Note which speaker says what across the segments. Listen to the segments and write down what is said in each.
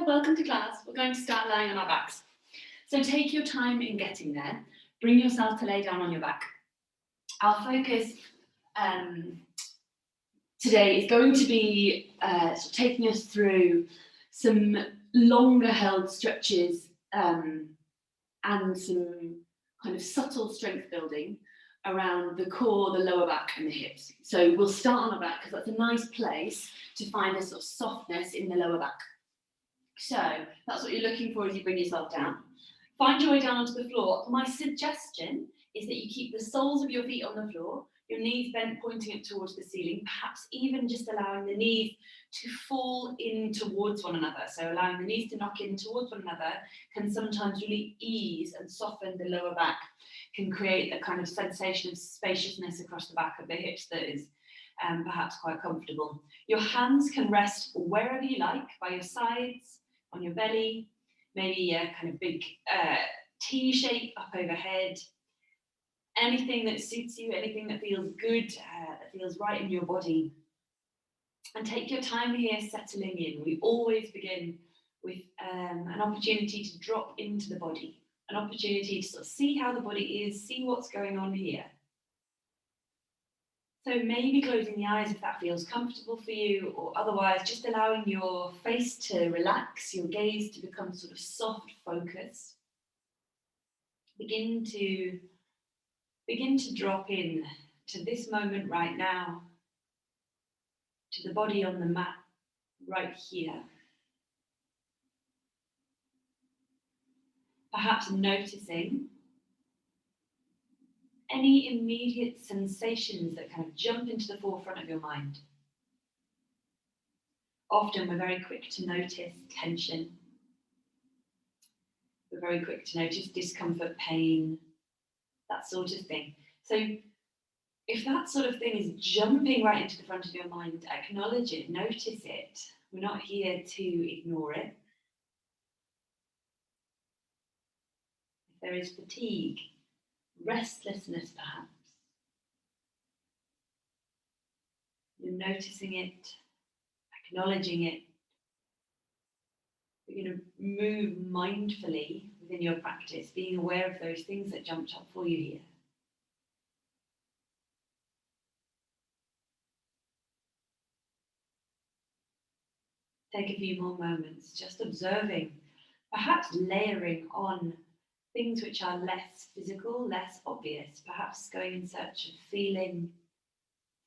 Speaker 1: welcome to class. We're going to start lying on our backs. So take your time in getting there. Bring yourself to lay down on your back. Our focus today is going to be taking us through some longer held stretches and some kind of subtle strength building around the core, the lower back and the hips. So we'll start on the back because that's a nice place to find a sort of softness in the lower back. So that's what you're looking for as you bring yourself down. Find your way down onto the floor. My suggestion is that you keep the soles of your feet on the floor, your knees bent pointing up towards the ceiling, perhaps even just allowing the knees to fall in towards one another. So allowing the knees to knock in towards one another can sometimes really ease and soften the lower back, can create a kind of sensation of spaciousness across the back of the hips that is perhaps quite comfortable. Your hands can rest wherever you like, by your sides, on your belly, maybe a kind of big T shape up overhead. Anything that suits you, anything that feels good, that feels right in your body. And take your time here settling in. We always begin with an opportunity to drop into the body, an opportunity to sort of see how the body is, see what's going on here. So maybe closing the eyes if that feels comfortable for you, or otherwise just allowing your face to relax, your gaze to become sort of soft focused. Begin to drop in to this moment right now, to the body on the mat right here. Perhaps noticing any immediate sensations that kind of jump into the forefront of your mind. Often we're very quick to notice tension. We're very quick to notice discomfort, pain, that sort of thing. So if that sort of thing is jumping right into the front of your mind, acknowledge it, notice it. We're not here to ignore it. If there is fatigue, restlessness perhaps, you're noticing it, acknowledging it. You're going to move mindfully within your practice, being aware of those things that jumped up for you here. Take a few more moments just observing, perhaps layering on things which are less physical, less obvious, perhaps going in search of feeling,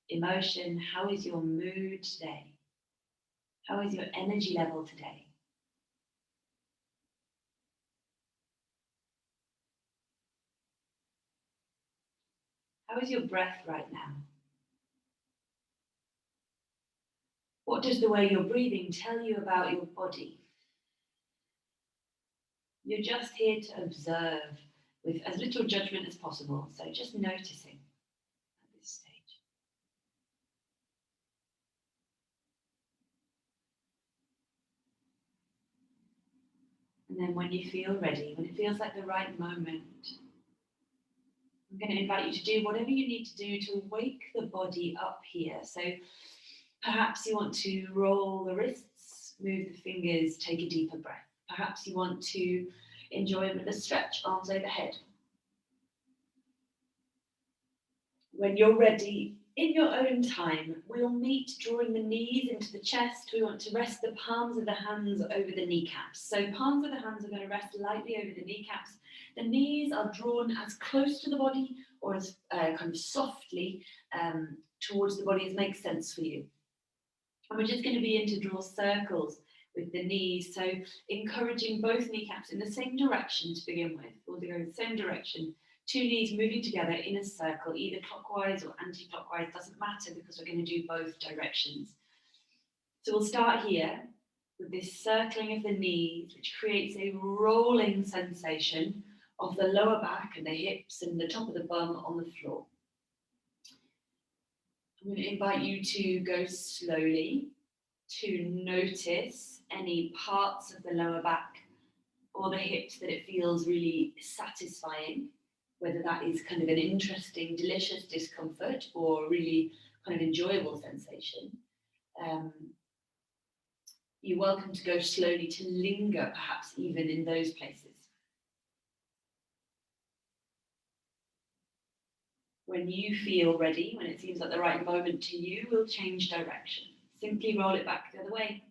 Speaker 1: emotion. How is your mood today? How is your energy level today? How is your breath right now? What does the way you're breathing tell you about your body? You're just here to observe with as little judgment as possible, so just noticing at this stage. And then when you feel ready, when it feels like the right moment, I'm going to invite you to do whatever you need to do to wake the body up here. So perhaps you want to roll the wrists, move the fingers, take a deeper breath. Perhaps you want to enjoy a bit of stretch, arms overhead. When you're ready, in your own time, we'll meet drawing the knees into the chest. We want to rest the palms of the hands over the kneecaps. So palms of the hands are going to rest lightly over the kneecaps. The knees are drawn as close to the body or as kind of softly towards the body as makes sense for you. And we're just going to begin to draw circles with the knees. So encouraging both kneecaps in the same direction to begin with. We'll go in the same direction. Two knees moving together in a circle, either clockwise or anti-clockwise, doesn't matter because we're going to do both directions. So we'll start here with this circling of the knees, which creates a rolling sensation of the lower back and the hips and the top of the bum on the floor. I'm going to invite you to go slowly to notice any parts of the lower back or the hips that it feels really satisfying, whether that is kind of an interesting, delicious discomfort or really kind of enjoyable sensation. You're welcome to go slowly, to linger perhaps even in those places. When you feel ready, when it seems like the right moment to you, we'll change direction. Simply roll it back the other way.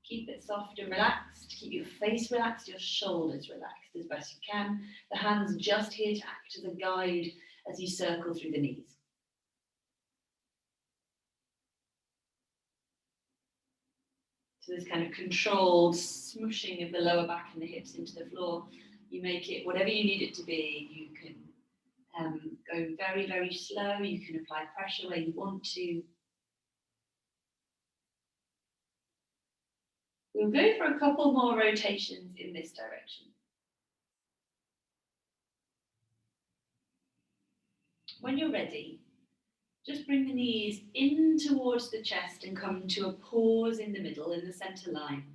Speaker 1: Keep it soft and relaxed. Keep your face relaxed, your shoulders relaxed as best you can. The hands just here to act as a guide as you circle through the knees. So this kind of controlled smushing of the lower back and the hips into the floor. You make it whatever you need it to be. You can go very, very slow. You can apply pressure where you want to. We'll go for a couple more rotations in this direction. When you're ready, just bring the knees in towards the chest and come to a pause in the middle, in the center line.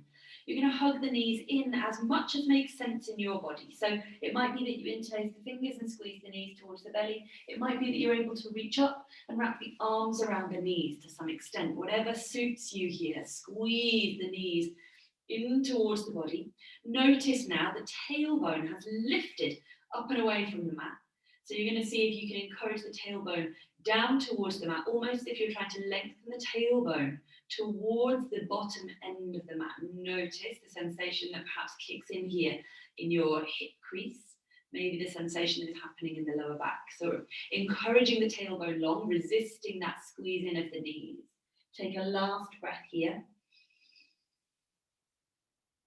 Speaker 1: You're going to hug the knees in as much as makes sense in your body. So it might be that you interlace the fingers and squeeze the knees towards the belly. It might be that you're able to reach up and wrap the arms around the knees to some extent. Whatever suits you here, squeeze the knees in towards the body. Notice now the tailbone has lifted up and away from the mat. So you're going to see if you can encourage the tailbone down towards the mat, almost if you're trying to lengthen the tailbone towards the bottom end of the mat. Notice the sensation that perhaps kicks in here in your hip crease, maybe the sensation that is happening in the lower back. So encouraging the tailbone long, resisting that squeeze in of the knees. Take a last breath here.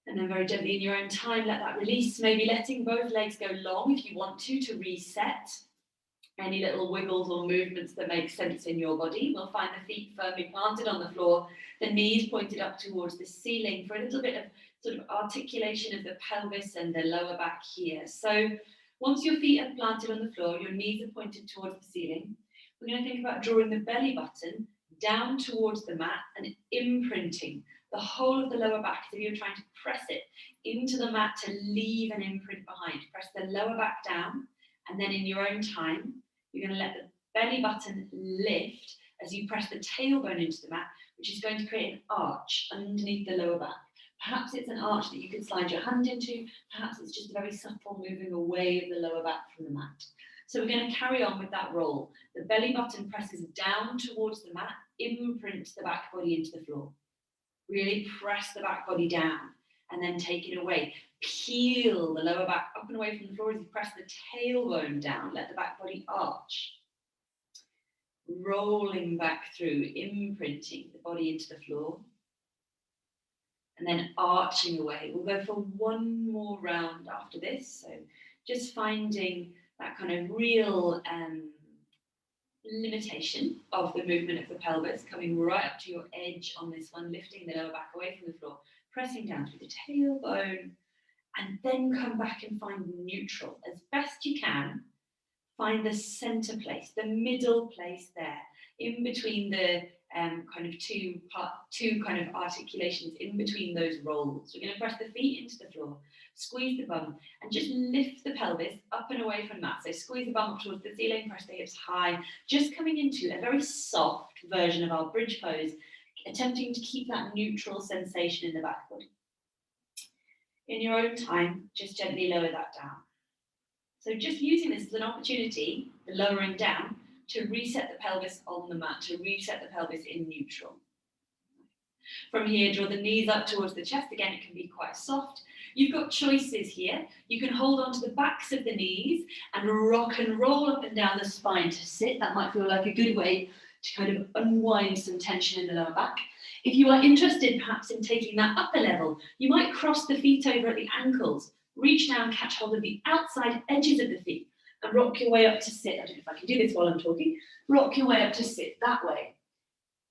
Speaker 1: And then very gently in your own time, let that release, maybe letting both legs go long if you want to reset. Any little wiggles or movements that make sense in your body. We'll find the feet firmly planted on the floor, the knees pointed up towards the ceiling for a little bit of sort of articulation of the pelvis and the lower back here. So once your feet are planted on the floor, your knees are pointed towards the ceiling. We're going to think about drawing the belly button down towards the mat and imprinting the whole of the lower back as if you're trying to press it into the mat to leave an imprint behind. Press the lower back down, and then in your own time, you're going to let the belly button lift as you press the tailbone into the mat, which is going to create an arch underneath the lower back. Perhaps it's an arch that you can slide your hand into. Perhaps it's just a very subtle moving away of the lower back from the mat. So we're going to carry on with that roll. The belly button presses down towards the mat, imprint the back body into the floor. Really press the back body down and then take it away. Peel the lower back up and away from the floor as you press the tailbone down. Let the back body arch. Rolling back through, imprinting the body into the floor. And then arching away. We'll go for one more round after this. So just finding that kind of real limitation of the movement of the pelvis, coming right up to your edge on this one, lifting the lower back away from the floor, pressing down through the tailbone, and then come back and find neutral. As best you can, find the center place, the middle place there, in between the kind of two kind of articulations, in between those rolls. We're going to press the feet into the floor, squeeze the bum, and just lift the pelvis up and away from that. So squeeze the bum up towards the ceiling, press the hips high, just coming into a very soft version of our bridge pose, attempting to keep that neutral sensation in the back body. In your own time, just gently lower that down. So just using this as an opportunity, the lowering down, to reset the pelvis on the mat, to reset the pelvis in neutral. From here, draw the knees up towards the chest. Again, it can be quite soft. You've got choices here. You can hold on to the backs of the knees and rock and roll up and down the spine to sit. That might feel like a good way to kind of unwind some tension in the lower back. If you are interested perhaps in taking that up a level, you might cross the feet over at the ankles, reach down, catch hold of the outside edges of the feet, and rock your way up to sit. I don't know if I can do this while I'm talking. Rock your way up to sit that way.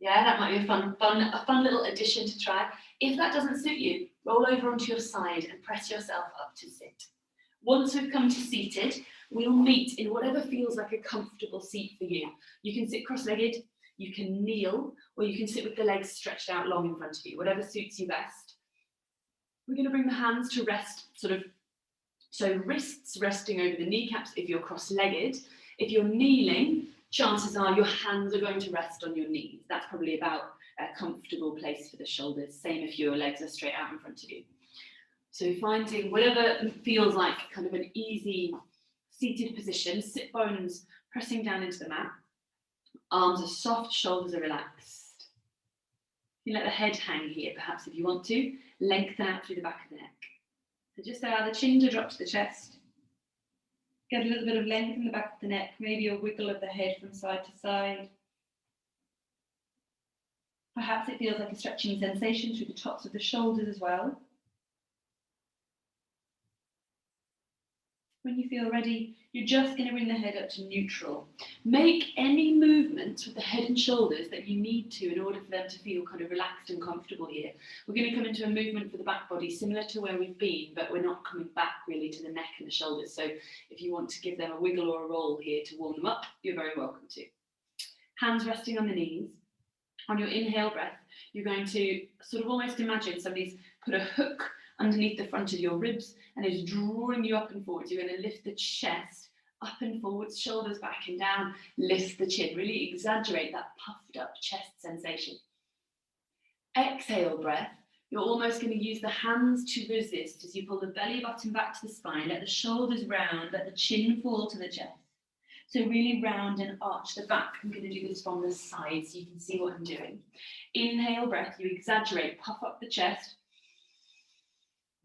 Speaker 1: Yeah, that might be a fun little addition to try. If that doesn't suit you, roll over onto your side and press yourself up to sit. Once we've come to seated, we'll meet in whatever feels like a comfortable seat for you. You can sit cross-legged, you can kneel, or you can sit with the legs stretched out long in front of you, whatever suits you best. We're going to bring the hands to rest, so wrists resting over the kneecaps if you're cross-legged. If you're kneeling, chances are your hands are going to rest on your knees. That's probably about a comfortable place for the shoulders. Same if your legs are straight out in front of you. So finding whatever feels like kind of an easy seated position, sit bones pressing down into the mat. Arms are soft, shoulders are relaxed. You can let the head hang here, perhaps if you want to. Lengthen out through the back of the neck. So just allow the chin to drop to the chest. Get a little bit of length in the back of the neck, maybe a wiggle of the head from side to side. Perhaps it feels like a stretching sensation through the tops of the shoulders as well. When you feel ready, you're just going to bring the head up to neutral. Make any movements with the head and shoulders that you need to in order for them to feel kind of relaxed and comfortable here. We're going to come into a movement for the back body similar to where we've been, but we're not coming back really to the neck and the shoulders. So if you want to give them a wiggle or a roll here to warm them up, you're very welcome to. Hands resting on the knees. On your inhale breath, you're going to sort of almost imagine somebody's put a hook underneath the front of your ribs and is drawing you up and forwards. You're going to lift the chest up and forwards, shoulders back and down, lift the chin, really exaggerate that puffed up chest sensation. Exhale breath, you're almost going to use the hands to resist as you pull the belly button back to the spine, let the shoulders round, let the chin fall to the chest. So really round and arch the back. I'm going to do this from the side so you can see what I'm doing. Inhale breath, you exaggerate, puff up the chest,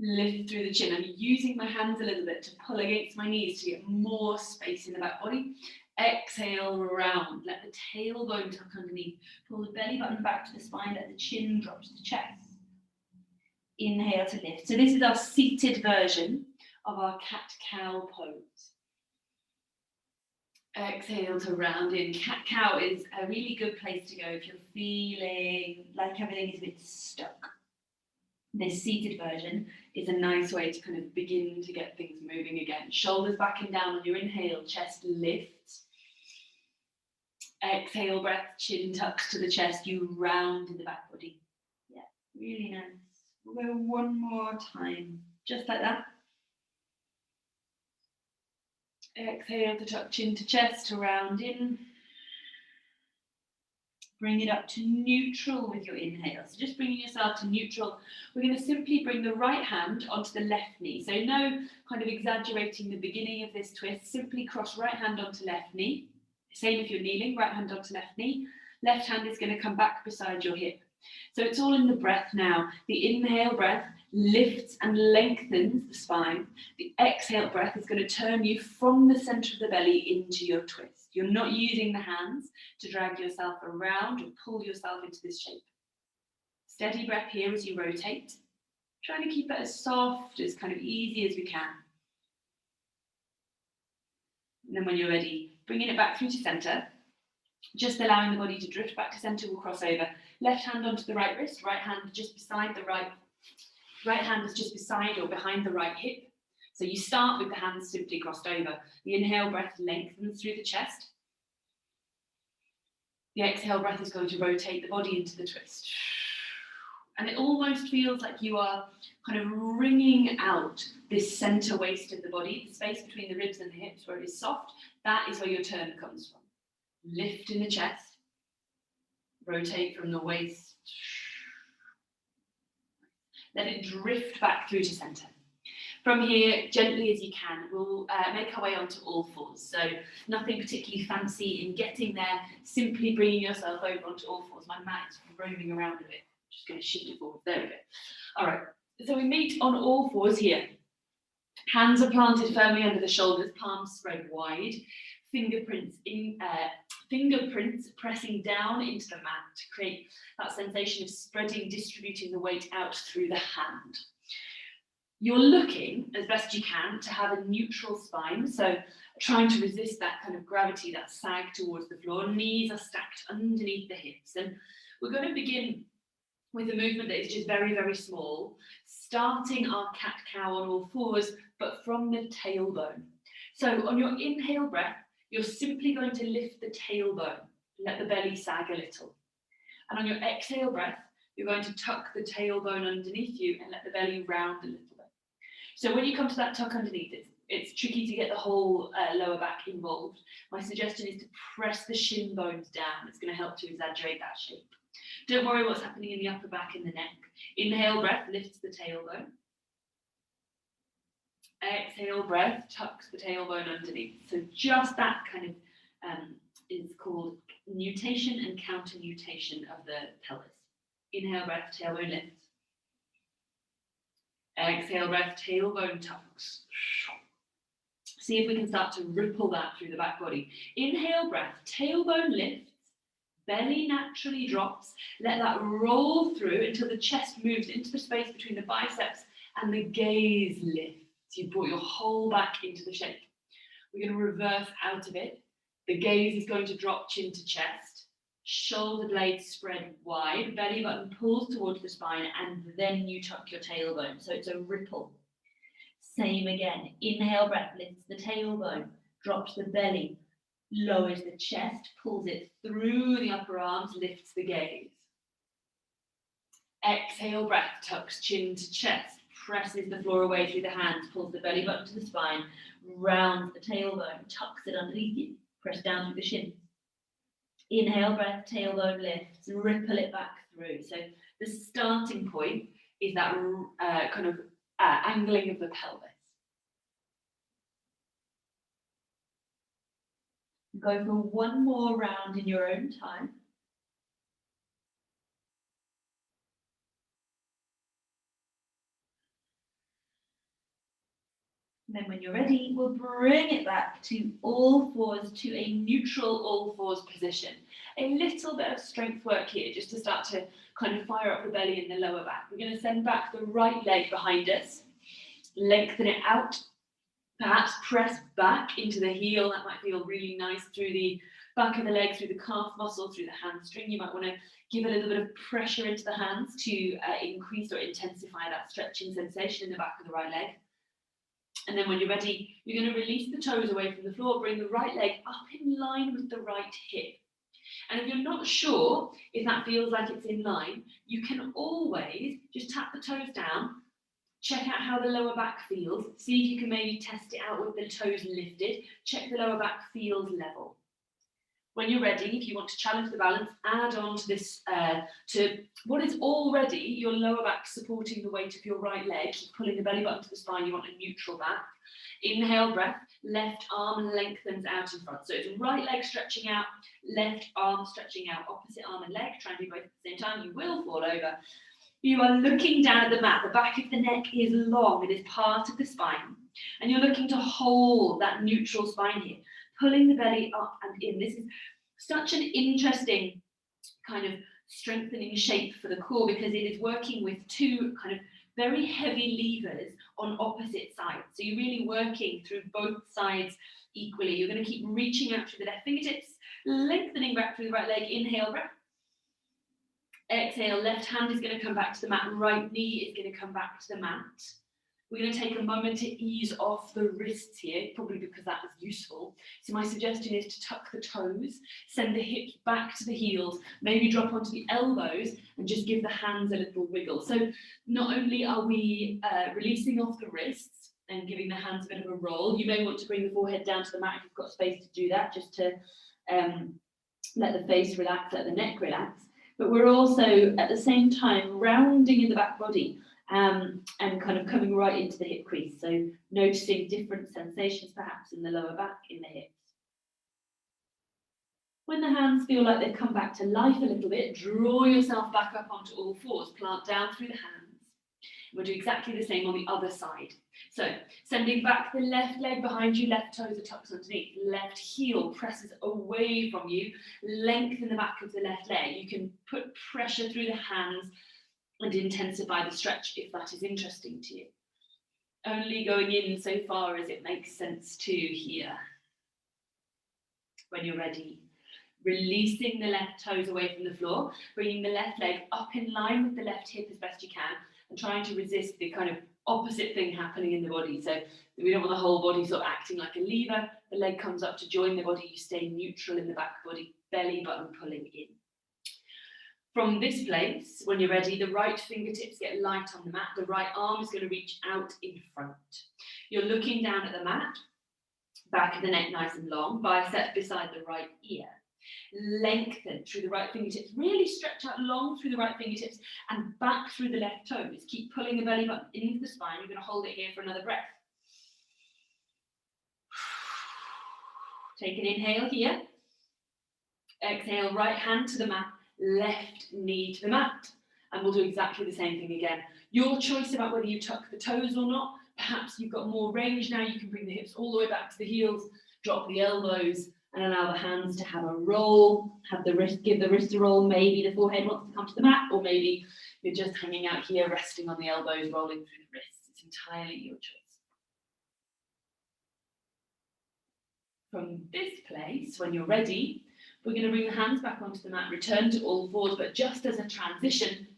Speaker 1: lift through the chin. I'm using my hands a little bit to pull against my knees to get more space in the back body. Exhale, round. Let the tailbone tuck underneath. Pull the belly button back to the spine. Let the chin drop to the chest. Inhale to lift. So this is our seated version of our cat-cow pose. Exhale to round in. Cat-cow is a really good place to go if you're feeling like everything is a bit stuck. This seated version is a nice way to kind of begin to get things moving again. Shoulders back and down on your inhale, chest lifts. Exhale breath, chin tucks to the chest, you round in the back body. Yeah, really nice. We'll go one more time, just like that. Exhale to tuck chin to chest, to round in. Bring it up to neutral with your inhale. So just bringing yourself to neutral. We're going to simply bring the right hand onto the left knee. So no kind of exaggerating the beginning of this twist. Simply cross right hand onto left knee. Same if you're kneeling, right hand onto left knee. Left hand is going to come back beside your hip. So it's all in the breath now. The inhale breath lifts and lengthens the spine. The exhale breath is going to turn you from the center of the belly into your twist. You're not using the hands to drag yourself around or pull yourself into this shape. Steady breath here as you rotate. Trying to keep it as soft, as kind of easy as we can. And then when you're ready, bringing it back through to center. Just allowing the body to drift back to center, we'll cross over. Left hand onto the right wrist, right hand just beside the right hand is just beside or behind the right hip. So you start with the hands simply crossed over. The inhale breath lengthens through the chest. The exhale breath is going to rotate the body into the twist. And it almost feels like you are kind of wringing out this center waist of the body, the space between the ribs and the hips where it is soft. That is where your turn comes from. Lift in the chest. Rotate from the waist. Let it drift back through to center. From here, gently as you can, we'll make our way onto all fours. So nothing particularly fancy in getting there, simply bringing yourself over onto all fours. My mat is roaming around a bit. I'm just going to shift it forward. There we go. All right, so we meet on all fours here. Hands are planted firmly under the shoulders, palms spread wide. Fingerprints pressing down into the mat to create that sensation of spreading, distributing the weight out through the hand. You're looking, as best you can, to have a neutral spine, so trying to resist that kind of gravity, that sag towards the floor. Knees are stacked underneath the hips, and we're going to begin with a movement that is just very, very small, starting our cat-cow on all fours, but from the tailbone. So on your inhale breath, you're simply going to lift the tailbone, let the belly sag a little. And on your exhale breath, you're going to tuck the tailbone underneath you and let the belly round a little bit. So when you come to that tuck underneath, it's it's tricky to get the whole lower back involved, my suggestion is to press the shin bones down. It's going to help to exaggerate that shape. Don't worry what's happening in the upper back and the neck. Inhale, breath lifts the tailbone. Exhale, breath tucks the tailbone underneath. So just that kind of is called nutation and counter nutation of the pelvis. Inhale, breath, tailbone lifts. Exhale, breath, tailbone tucks. See if we can start to ripple that through the back body. Inhale, breath, tailbone lifts, belly naturally drops. Let that roll through until the chest moves into the space between the biceps and the gaze lifts. You brought your whole back into the shape. We're going to reverse out of it. The gaze is going to drop chin to chest. Shoulder blades spread wide. Belly button pulls towards the spine, and then you tuck your tailbone. So it's a ripple. Same again. Inhale, breath lifts the tailbone, drops the belly, lowers the chest, pulls it through the upper arms, lifts the gaze. Exhale, breath, tucks chin to chest, presses the floor away through the hands, pulls the belly button to the spine, rounds the tailbone, tucks it underneath you, press down through the shins. Inhale, breath, tailbone lifts, ripple it back through. So the starting point is that kind of angling of the pelvis. Go for one more round in your own time. And then when you're ready, we'll bring it back to all fours, to a neutral all fours position. A little bit of strength work here, just to start to kind of fire up the belly and the lower back. We're going to send back the right leg behind us, lengthen it out, perhaps press back into the heel. That might feel really nice through the back of the leg, through the calf muscle, through the hamstring. You might want to give a little bit of pressure into the hands to increase or intensify that stretching sensation in the back of the right leg. And then when you're ready, you're going to release the toes away from the floor, bring the right leg up in line with the right hip. And if you're not sure if that feels like it's in line, you can always just tap the toes down, check out how the lower back feels, see if you can maybe test it out with the toes lifted, check the lower back feels level. When you're ready, if you want to challenge the balance, add on to this, to what is already your lower back supporting the weight of your right leg, keep pulling the belly button to the spine. You want a neutral back. Inhale, breath, left arm lengthens out in front. So it's right leg stretching out, left arm stretching out, opposite arm and leg. Try and do both at the same time. You will fall over. You are looking down at the mat. The back of the neck is long. It is part of the spine. And you're looking to hold that neutral spine here, pulling the belly up and in. This is such an interesting kind of strengthening shape for the core, because it is working with two kind of very heavy levers on opposite sides. So you're really working through both sides equally. You're going to keep reaching out through the left fingertips, lengthening back through the right leg. Inhale, breath. Exhale, left hand is going to come back to the mat, right knee is going to come back to the mat. We're going to take a moment to ease off the wrists here, probably because that is useful. So my suggestion is to tuck the toes, send the hips back to the heels, maybe drop onto the elbows and just give the hands a little wiggle. So not only are we releasing off the wrists and giving the hands a bit of a roll, you may want to bring the forehead down to the mat if you've got space to do that, just to let the face relax, let the neck relax. But we're also at the same time rounding in the back body. And kind of coming right into the hip crease. So noticing different sensations perhaps in the lower back, in the hips. When the hands feel like they've come back to life a little bit, draw yourself back up onto all fours, plant down through the hands. We'll do exactly the same on the other side. So sending back the left leg behind you, left toes are tucked underneath, left heel presses away from you, lengthen the back of the left leg. You can put pressure through the hands and intensify the stretch if that is interesting to you. Only going in so far as it makes sense to here. When you're ready, releasing the left toes away from the floor, bringing the left leg up in line with the left hip as best you can, and trying to resist the kind of opposite thing happening in the body. So we don't want the whole body sort of acting like a lever. The leg comes up to join the body. You stay neutral in the back body, belly button pulling in. From this place, when you're ready, the right fingertips get light on the mat. The right arm is going to reach out in front. You're looking down at the mat, back of the neck nice and long, bicep beside the right ear. Lengthen through the right fingertips, really stretch out long through the right fingertips and back through the left toes. Keep pulling the belly button into the spine. You're going to hold it here for another breath. Take an inhale here. Exhale, right hand to the mat, left knee to the mat. And we'll do exactly the same thing again. Your choice about whether you tuck the toes or not. Perhaps you've got more range now. You can bring the hips all the way back to the heels, drop the elbows, and allow the hands to have a roll. Have the wrist, give the wrist a roll. Maybe the forehead wants to come to the mat, or maybe you're just hanging out here, resting on the elbows, rolling through the wrists. It's entirely your choice. From this place, when you're ready, we're going to bring the hands back onto the mat, return to all fours, but just as a transition,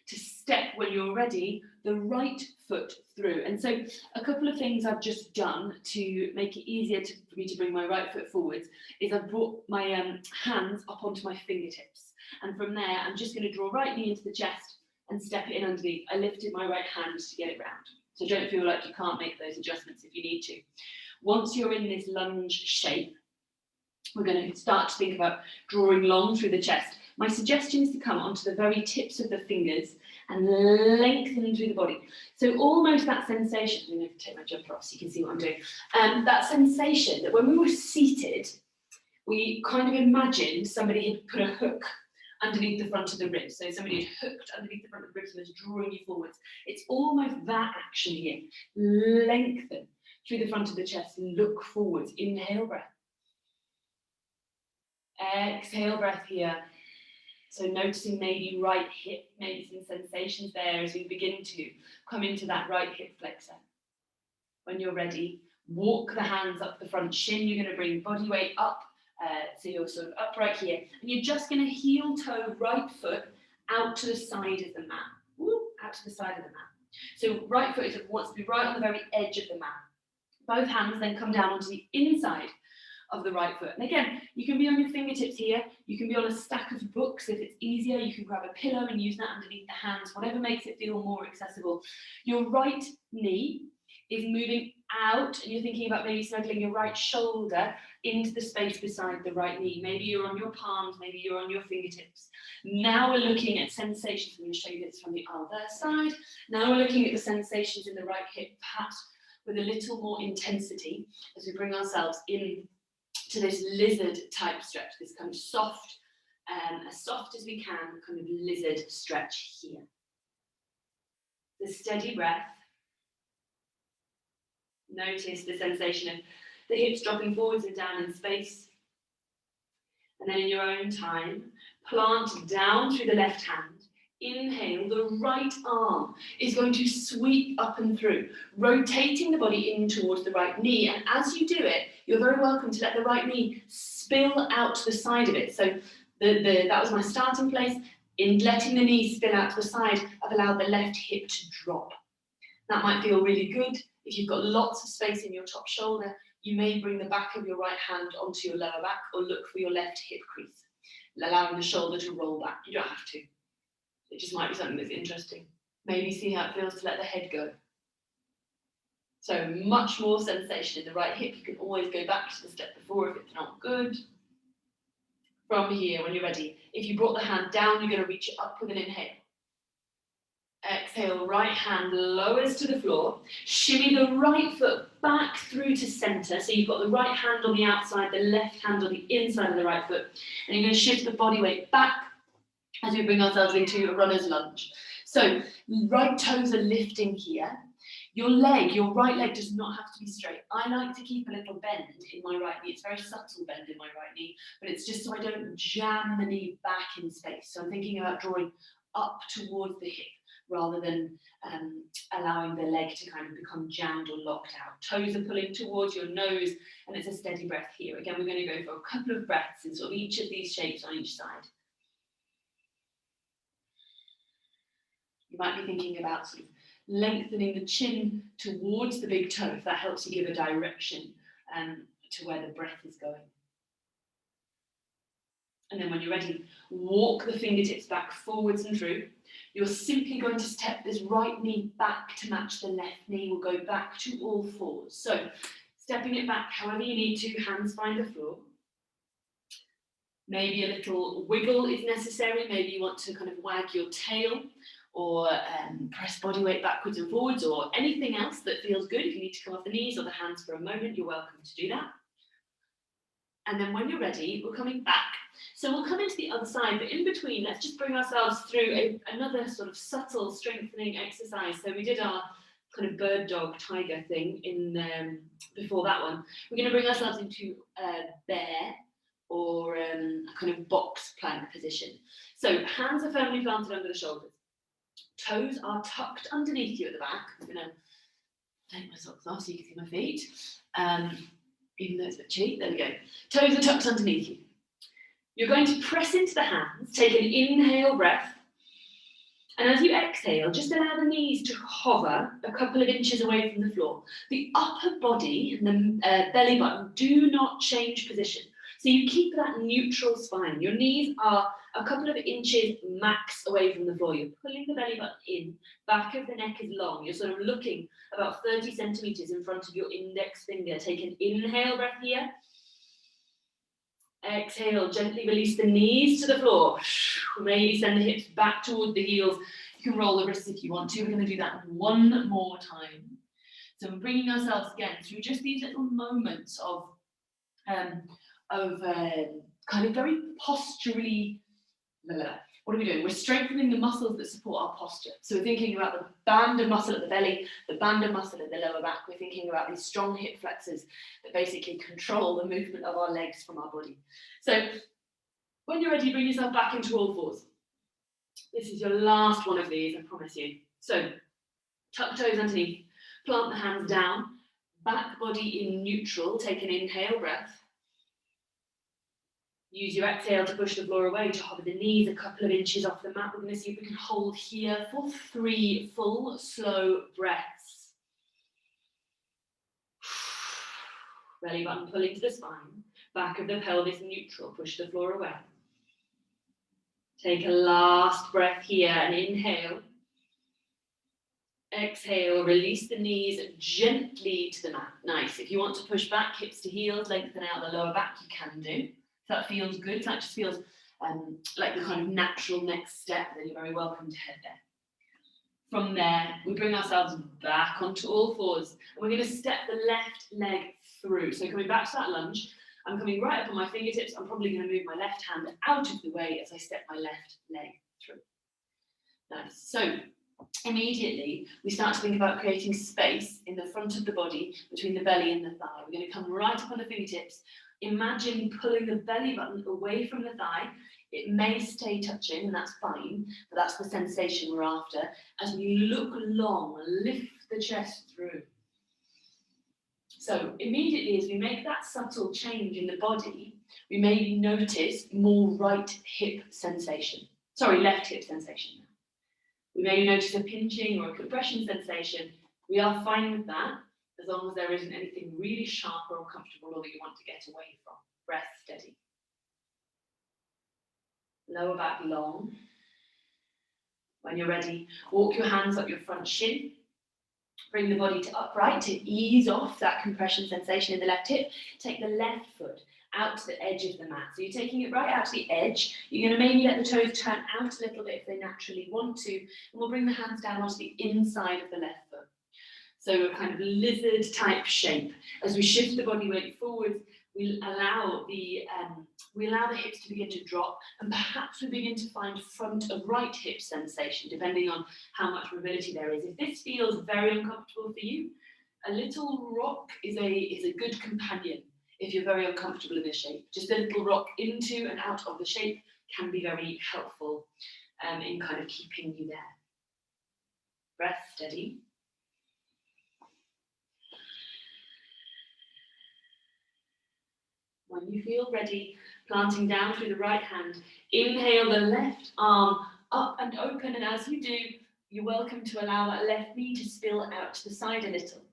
Speaker 1: to step when you're ready, the right foot through. And so a couple of things I've just done to make it easier for me to bring my right foot forwards is I've brought my hands up onto my fingertips. And from there, I'm just going to draw right knee into the chest and step it in underneath. I lifted my right hand to get it round. So don't feel like you can't make those adjustments if you need to. Once you're in this lunge shape, we're going to start to think about drawing long through the chest. My suggestion is to come onto the very tips of the fingers and lengthen through the body. So almost that sensation, I'm going to take my jumper off so you can see what I'm doing. That sensation that when we were seated, we kind of imagined somebody had put a hook underneath the front of the ribs. So somebody had hooked underneath the front of the ribs and was drawing you forwards. It's almost that action here. Lengthen through the front of the chest, look forwards. Inhale, breath. Exhale, breath here. So noticing maybe right hip, maybe some sensations there as we begin to come into that right hip flexor. When you're ready, walk the hands up the front shin. You're going to bring body weight up, so you're sort of upright here. And you're just going to heel toe right foot out to the side of the mat. Woo, out to the side of the mat. So right foot wants to be right on the very edge of the mat. Both hands then come down onto the inside of the right foot. And again, you can be on your fingertips here. You can be on a stack of books if it's easier. You can grab a pillow and use that underneath the hands, whatever makes it feel more accessible. Your right knee is moving out, and you're thinking about maybe snuggling your right shoulder into the space beside the right knee. Maybe you're on your palms, maybe you're on your fingertips. Now we're looking at sensations. I'm going to show you this from the other side. Now we're looking at the sensations in the right hip, perhaps with a little more intensity as we bring ourselves in to this lizard type stretch, this kind of soft, as soft as we can, kind of lizard stretch here. The steady breath. Notice the sensation of the hips dropping forwards and down in space. And then in your own time, plant down through the left hand. Inhale, the right arm is going to sweep up and through, rotating the body in towards the right knee. And as you do it, you're very welcome to let the right knee spill out to the side of it. So that was my starting place. In letting the knee spill out to the side, I've allowed the left hip to drop. That might feel really good. If you've got lots of space in your top shoulder, you may bring the back of your right hand onto your lower back or look for your left hip crease, allowing the shoulder to roll back. You don't have to. It just might be something that's interesting. Maybe see how it feels to let the head go. So much more sensation in the right hip. You can always go back to the step before if it's not good. From here, when you're ready, if you brought the hand down, you're going to reach it up with an inhale. Exhale, right hand lowers to the floor. Shimmy the right foot back through to center. So you've got the right hand on the outside, the left hand on the inside of the right foot. And you're going to shift the body weight back as we bring ourselves into a runner's lunge. So right toes are lifting here. Your leg, your right leg does not have to be straight. I like to keep a little bend in my right knee. It's a very subtle bend in my right knee, but it's just so I don't jam the knee back in space. So I'm thinking about drawing up towards the hip rather than allowing the leg to kind of become jammed or locked out. Toes are pulling towards your nose, and it's a steady breath here. Again, we're going to go for a couple of breaths in sort of each of these shapes on each side. You might be thinking about sort of lengthening the chin towards the big toe, if that helps you give a direction to where the breath is going. And then when you're ready, walk the fingertips back forwards and through. You're simply going to step this right knee back to match the left knee. We'll go back to all fours. So stepping it back however you need to, hands find the floor. Maybe a little wiggle is necessary. Maybe you want to kind of wag your tail or press body weight backwards and forwards or anything else that feels good. If you need to come off the knees or the hands for a moment, you're welcome to do that. And then when you're ready, we're coming back. So we'll come into the other side, but in between, let's just bring ourselves through another sort of subtle strengthening exercise. So we did our kind of bird dog tiger thing in before that one. We're going to bring ourselves into bear or a kind of box plank position. So hands are firmly planted under the shoulders. Toes are tucked underneath you at the back. I'm going to take my socks off so you can see my feet. Even though it's a bit cheap, there we go. Toes are tucked underneath you. You're going to press into the hands, take an inhale breath, and as you exhale, just allow the knees to hover a couple of inches away from the floor. The upper body and the belly button do not change position. So you keep that neutral spine. Your knees are a couple of inches max away from the floor. You're pulling the belly button in, back of the neck is long. You're sort of looking about 30 centimeters in front of your index finger. Take an inhale breath here. Exhale, gently release the knees to the floor. Maybe send the hips back toward the heels. You can roll the wrists if you want to. We're going to do that one more time. So we're bringing ourselves again through just these little moments of kind of very posturally, what are we doing? We're strengthening the muscles that support our posture. So we're thinking about the band of muscle at the belly, the band of muscle at the lower back. We're thinking about these strong hip flexors that basically control the movement of our legs from our body. So when you're ready, bring yourself back into all fours. This is your last one of these, I promise you. So tuck toes underneath, plant the hands down, back body in neutral, take an inhale breath. Use your exhale to push the floor away, to hover the knees a couple of inches off the mat. We're going to see if we can hold here for 3 full, slow breaths. Belly button pulling to the spine, back of the pelvis neutral, push the floor away. Take a last breath here and inhale. Exhale, release the knees gently to the mat. Nice. If you want to push back, hips to heels, lengthen out the lower back, you can do. If that feels good, if that just feels like the kind of natural next step, then you're very welcome to head there. From there, we bring ourselves back onto all fours, and we're going to step the left leg through. So coming back to that lunge, I'm coming right up on my fingertips. I'm probably going to move my left hand out of the way as I step my left leg through. Nice. So immediately, we start to think about creating space in the front of the body between the belly and the thigh. We're going to come right up on the fingertips. Imagine pulling the belly button away from the thigh. It may stay touching, and that's fine, but that's the sensation we're after. As we look long, lift the chest through. So immediately as we make that subtle change in the body, we may notice more right hip sensation. Sorry, left hip sensation. We may notice a pinching or a compression sensation. We are fine with that, as long as there isn't anything really sharp or uncomfortable or that you want to get away from. Breath steady. Lower back long. When you're ready, walk your hands up your front shin. Bring the body to upright to ease off that compression sensation in the left hip. Take the left foot out to the edge of the mat. So you're taking it right out to the edge. You're going to maybe let the toes turn out a little bit if they naturally want to. And we'll bring the hands down onto the inside of the left foot. So a kind of lizard type shape. As we shift the body weight forwards, we allow the hips to begin to drop, and perhaps we begin to find front of right hip sensation, depending on how much mobility there is. If this feels very uncomfortable for you, a little rock is a good companion if you're very uncomfortable in this shape. Just a little rock into and out of the shape can be very helpful in kind of keeping you there. Breath steady. When you feel ready, planting down through the right hand, inhale the left arm up and open, and as you do, you're welcome to allow that left knee to spill out to the side a little.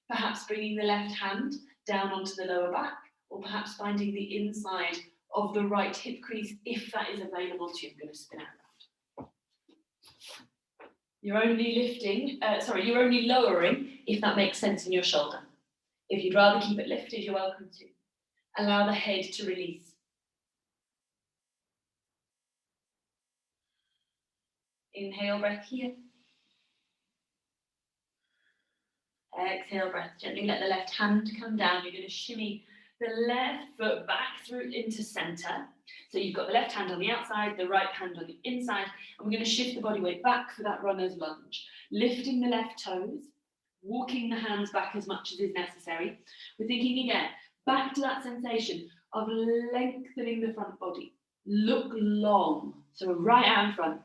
Speaker 1: Perhaps bringing the left hand down onto the lower back, or perhaps finding the inside of the right hip crease if that is available to you. I'm going to spin out left. You're only lifting, you're only lowering if that makes sense in your shoulder. If you'd rather keep it lifted, you're welcome to. Allow the head to release. Inhale, breath here. Exhale, breath. Gently let the left hand come down. You're going to shimmy the left foot back through into center. So you've got the left hand on the outside, the right hand on the inside, and we're going to shift the body weight back for that runner's lunge. Lifting the left toes, walking the hands back as much as is necessary. We're thinking again, back to that sensation of lengthening the front body. Look long, so right out in front,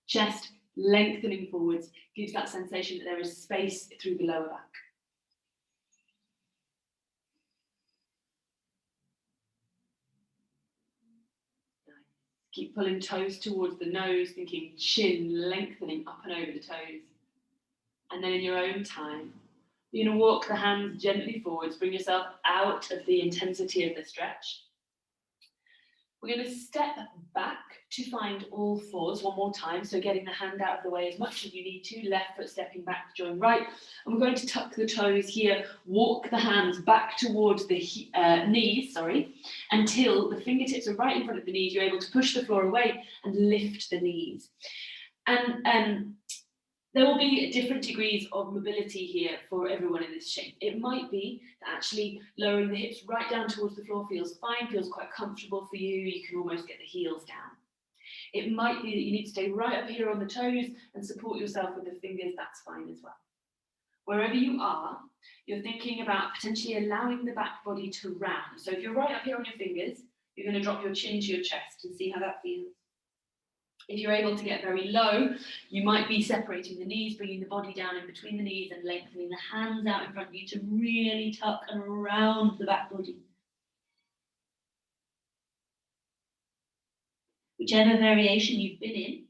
Speaker 1: chest lengthening forwards, gives that sensation that there is space through the lower back. Keep pulling toes towards the nose, thinking chin lengthening up and over the toes. And then in your own time, you're going to walk the hands gently forwards, bring yourself out of the intensity of the stretch. We're going to step back to find all fours one more time, so getting the hand out of the way as much as you need to, left foot stepping back to join right. And we're going to tuck the toes here, walk the hands back towards the knees, until the fingertips are right in front of the knees. You're able to push the floor away and lift the knees. And there will be different degrees of mobility here for everyone in this shape. It might be that actually lowering the hips right down towards the floor feels fine, feels quite comfortable for you. You can almost get the heels down. It might be that you need to stay right up here on the toes and support yourself with the fingers. That's fine as well. Wherever you are, you're thinking about potentially allowing the back body to round. So if you're right up here on your fingers, you're going to drop your chin to your chest and see how that feels. If you're able to get very low, you might be separating the knees, bringing the body down in between the knees and lengthening the hands out in front of you to really tuck and round the back body. Whichever variation you've been in,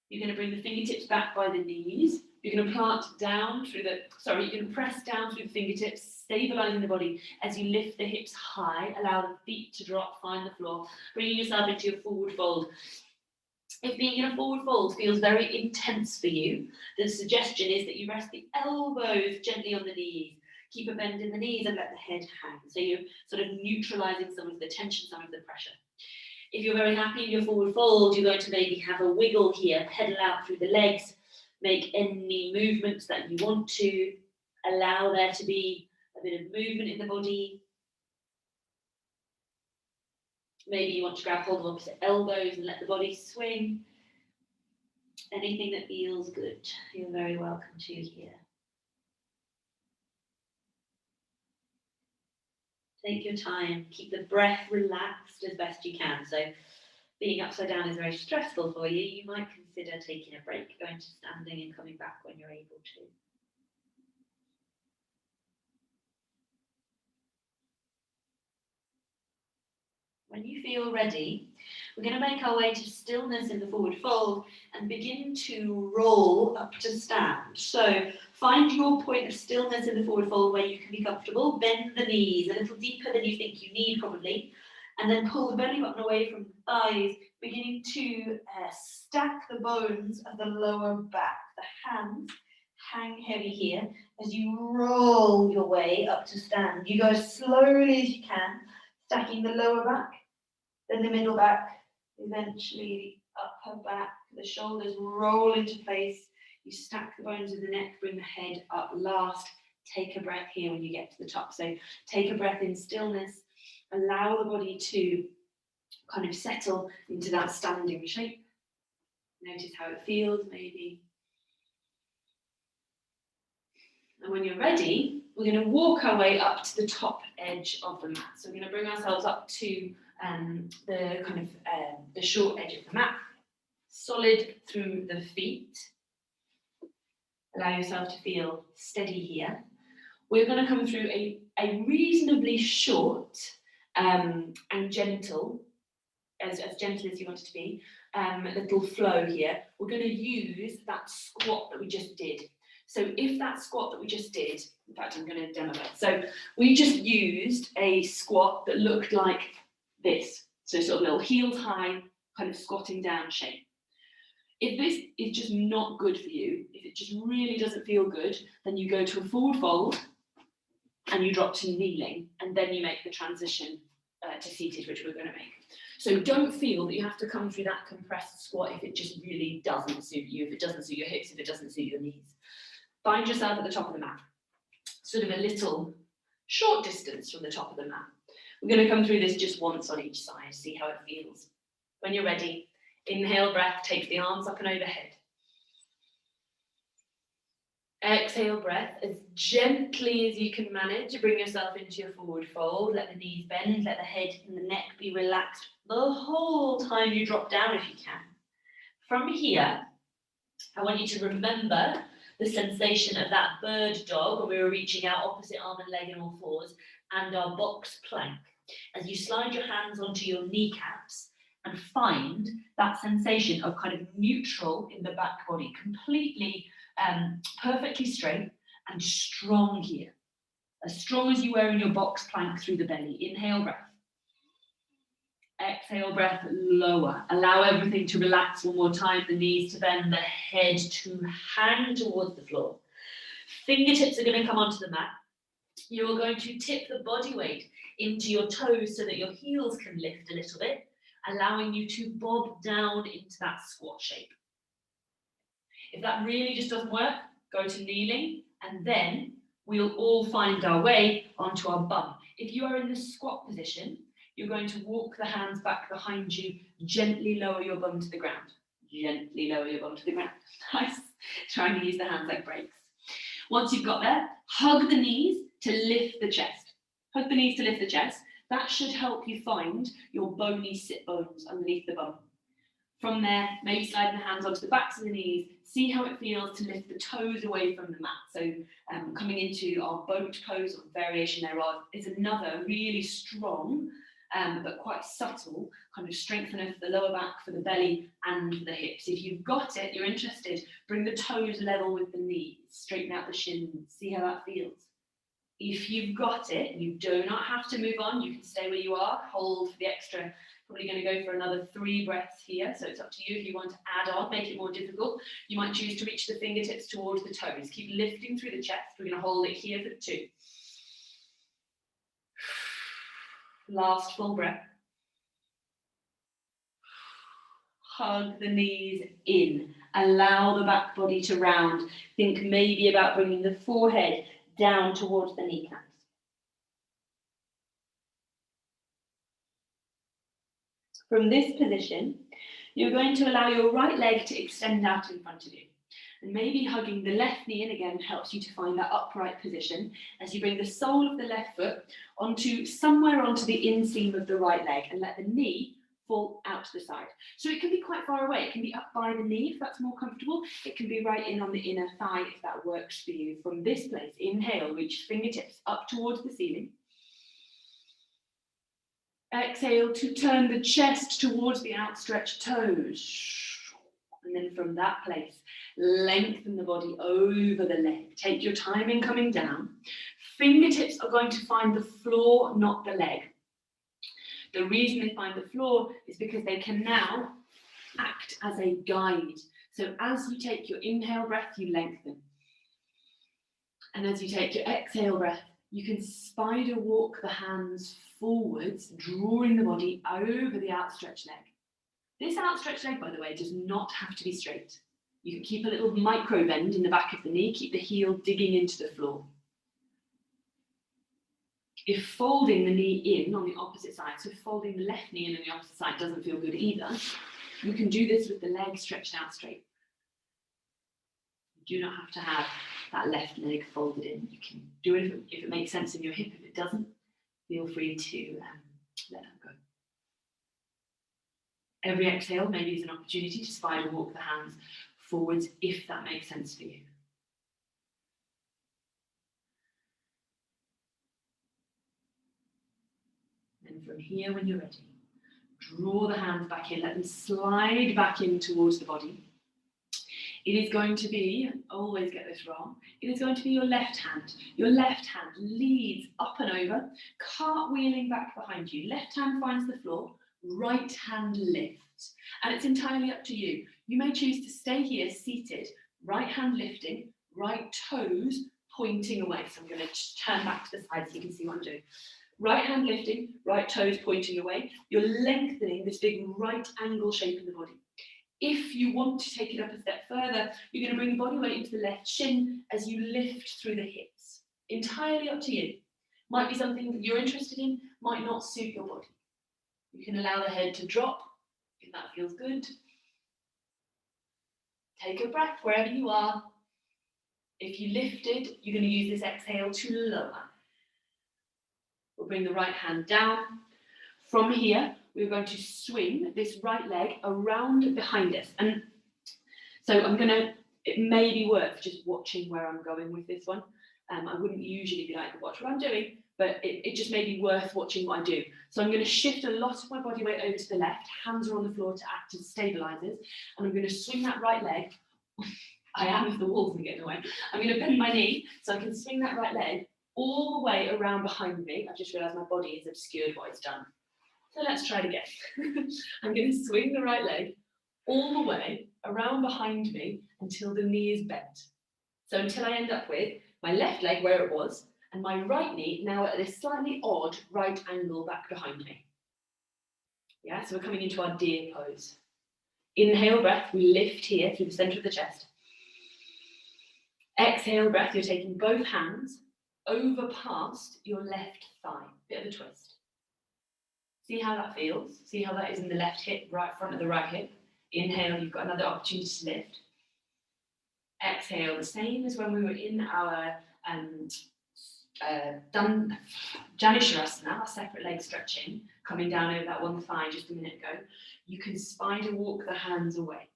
Speaker 1: you're going to bring the fingertips back by the knees. You're going to plant down through you're going to press down through the fingertips, stabilizing the body as you lift the hips high, allow the feet to drop, find the floor, bringing yourself into your forward fold. If being in a forward fold feels very intense for you, the suggestion is that you rest the elbows gently on the knees. Keep a bend in the knees and let the head hang. So you're sort of neutralizing some of the tension, some of the pressure. If you're very happy in your forward fold, you're going to maybe have a wiggle here, pedal out through the legs, make any movements that you want to, allow there to be a bit of movement in the body. Maybe you want to grab hold of opposite elbows and let the body swing. Anything that feels good, you're very welcome to here. Take your time, keep the breath relaxed as best you can. So being upside down is very stressful for you. You might consider taking a break, going to standing and coming back when you're able to. When you feel ready, we're going to make our way to stillness in the forward fold and begin to roll up to stand. So find your point of stillness in the forward fold where you can be comfortable. Bend the knees a little deeper than you think you need probably. And then pull the belly button away from the thighs, beginning to stack the bones of the lower back. The hands hang heavy here as you roll your way up to stand. You go as slowly as you can, stacking the lower back, then the middle back, eventually the upper back. The shoulders roll into place. You stack the bones of the neck, bring the head up last. Take a breath here when you get to the top. So take a breath in stillness. Allow the body to kind of settle into that standing shape. Notice how it feels, maybe. And when you're ready, we're going to walk our way up to the top edge of the mat. So we're going to bring ourselves up to the short edge of the mat, solid through the feet. Allow yourself to feel steady here. We're going to come through a reasonably short and gentle, as gentle as you want it to be, little flow here. We're going to use that squat that we just did. So if that squat that we just did, in fact, I'm going to demo it. So we just used a squat that looked like this. So sort of little heels high, kind of squatting down shape. If this is just not good for you, if it just really doesn't feel good, then you go to a forward fold and you drop to kneeling, and then you make the transition to seated, which we're going to make. So don't feel that you have to come through that compressed squat if it just really doesn't suit you, if it doesn't suit your hips, if it doesn't suit your knees. Find yourself at the top of the mat, sort of a little short distance from the top of the mat. We're going to come through this just once on each side, see how it feels. When you're ready, inhale breath, take the arms up and overhead. Exhale breath, as gently as you can manage, bring yourself into your forward fold. Let the knees bend, let the head and the neck be relaxed the whole time you drop down if you can. From here, I want you to remember the sensation of that bird dog when we were reaching out opposite arm and leg in all fours, and our box plank. As you slide your hands onto your kneecaps and find that sensation of kind of neutral in the back body, completely perfectly straight and strong here. As strong as you were in your box plank through the belly. Inhale breath. Exhale breath, lower. Allow everything to relax one more time. The knees to bend, the head to hang towards the floor. Fingertips are going to come onto the mat. You're going to tip the body weight into your toes so that your heels can lift a little bit, allowing you to bob down into that squat shape. If that really just doesn't work, go to kneeling, and then we'll all find our way onto our bum. If you are in the squat position, you're going to walk the hands back behind you, gently lower your bum to the ground. Gently lower your bum to the ground. Nice. Trying to use the hands like brakes. Once you've got there, hug the knees to lift the chest. Hug the knees to lift the chest. That should help you find your bony sit bones underneath the bum. From there, maybe sliding the hands onto the backs of the knees, see how it feels to lift the toes away from the mat. So coming into our boat pose or variation thereof is another really strong but quite subtle kind of strengthener for the lower back, for the belly and for the hips. If you've got it, you're interested, bring the toes level with the knees, straighten out the shins, see how that feels. If you've got it, you do not have to move on, you can stay where you are, hold for the extra. Probably going to go for another 3 breaths here, so it's up to you if you want to add on, make it more difficult. You might choose to reach the fingertips towards the toes. Keep lifting through the chest. We're going to hold it here for 2. Last full breath. Hug the knees in. Allow the back body to round. Think maybe about bringing the forehead down towards the kneecaps. From this position, you're going to allow your right leg to extend out in front of you. And maybe hugging the left knee in again helps you to find that upright position as you bring the sole of the left foot somewhere onto the inseam of the right leg and let the knee fall out to the side. So it can be quite far away. It can be up by the knee if that's more comfortable. It can be right in on the inner thigh if that works for you. From this place, inhale, reach fingertips up towards the ceiling. Exhale to turn the chest towards the outstretched toes. And then from that place, lengthen the body over the leg. Take your time in coming down. Fingertips are going to find the floor, not the leg. The reason they find the floor is because they can now act as a guide. So as you take your inhale breath, you lengthen. And as you take your exhale breath, you can spider walk the hands forwards, drawing the body over the outstretched leg. This outstretched leg, by the way, does not have to be straight. You can keep a little micro bend in the back of the knee, keep the heel digging into the floor. If folding the knee in on the opposite side, so folding the left knee in on the opposite side doesn't feel good either, you can do this with the leg stretched out straight. You do not have to have that left leg folded in. You can do it if it makes sense in your hip. If it doesn't, feel free to let that go. Every exhale maybe is an opportunity to spider walk the hands forwards if that makes sense for you. And from here, when you're ready, draw the hands back in, let them slide back in towards the body. It is going to be, always get this wrong, it is going to be your left hand. Your left hand leads up and over, cartwheeling back behind you. Left hand finds the floor, right hand lifts. And it's entirely up to you. You may choose to stay here seated, right hand lifting, right toes pointing away. So I'm going to turn back to the side so you can see what I'm doing. Right hand lifting, right toes pointing away. You're lengthening this big right angle shape in the body. If you want to take it up a step further, you're going to bring your body weight into the left shin as you lift through the hips. Entirely up to you. Might be something that you're interested in, might not suit your body. You can allow the head to drop if that feels good. Take a breath wherever you are. If you lifted, you're going to use this exhale to lower. We'll bring the right hand down. From here, we're going to swing this right leg around behind us. And so it may be worth just watching where I'm going with this one. I wouldn't usually be like, watch what I'm doing, but it just may be worth watching what I do. So I'm going to shift a lot of my body weight over to the left. Hands are on the floor to act as stabilizers. And I'm going to swing that right leg. I am if the walls are getting away. I'm going to bend my knee so I can swing that right leg all the way around behind me. I've just realised my body has obscured what it's done. So let's try it again. I'm going to swing the right leg all the way around behind me until the knee is bent. So until I end up with my left leg where it was, and my right knee now at this slightly odd right angle back behind me. Yeah, so we're coming into our deer pose. Inhale breath, we lift here through the centre of the chest. Exhale breath, you're taking both hands over past your left thigh, bit of a twist. See how that feels? See how that is in the left hip, right front of the right hip. Inhale, you've got another opportunity to lift. Exhale, the same as when we were in our Shavasana, our separate leg stretching, coming down over that one thigh just a minute ago. You can spider walk the hands away.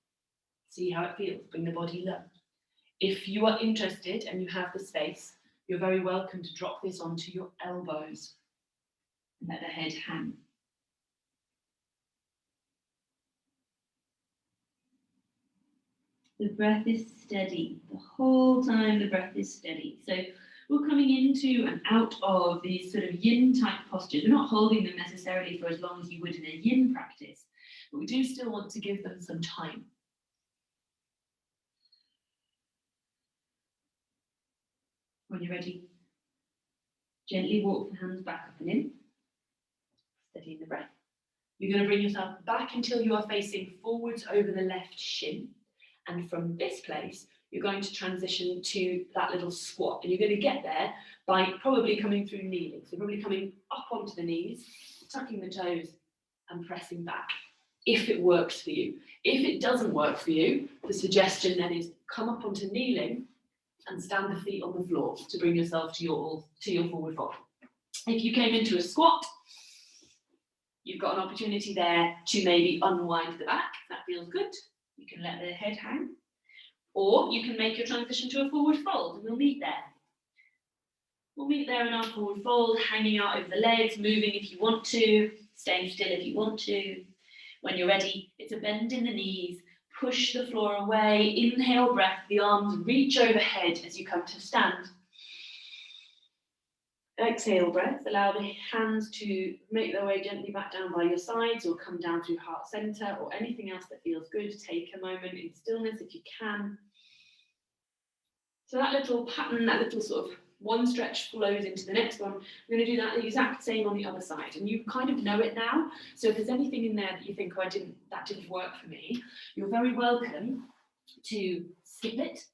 Speaker 1: See how it feels, bring the body low. If you are interested and you have the space, you're very welcome to drop this onto your elbows and let the head hang.
Speaker 2: The breath is steady. The whole time the breath is steady. So we're coming into and out of these sort of yin type postures. We're not holding them necessarily for as long as you would in a yin practice, but we do still want to give them some time. When you're ready, gently walk the hands back up and in, steadying the breath.
Speaker 1: You're going to bring yourself back until you are facing forwards over the left shin. And from this place, you're going to transition to that little squat. And you're going to get there by probably coming through kneeling. So probably coming up onto the knees, tucking the toes and pressing back, if it works for you. If it doesn't work for you, the suggestion then is come up onto kneeling and stand the feet on the floor to bring yourself to your forward fold. If you came into a squat, you've got an opportunity there to maybe unwind the back. If that feels good, you can let the head hang. Or you can make your transition to a forward fold, and we'll meet there. We'll meet there in our forward fold, hanging out over the legs, moving if you want to, staying still if you want to. When you're ready, it's a bend in the knees, push the floor away, inhale breath, the arms reach overhead as you come to stand. Exhale breath, allow the hands to make their way gently back down by your sides or come down through heart center or anything else that feels good. Take a moment in stillness if you can. So that little pattern, that little sort of one stretch flows into the next one. We're going to do that the exact same on the other side, and you kind of know it now. So if there's anything in there that you think, oh, that didn't work for me, you're very welcome to skip it.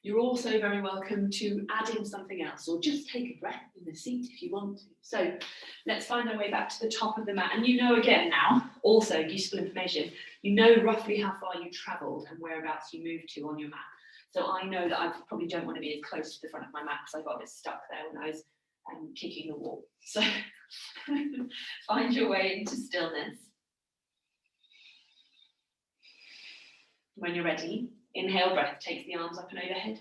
Speaker 1: You're also very welcome to add in something else, or just take a breath in the seat if you want to. So let's find our way back to the top of the mat. And you know again now, also useful information, you know roughly how far you travelled and whereabouts you moved to on your mat. So I know that I probably don't want to be as close to the front of my mat because I got a bit stuck there when I was kicking the wall. So find your way into stillness. When you're ready, inhale breath, takes the arms up and overhead.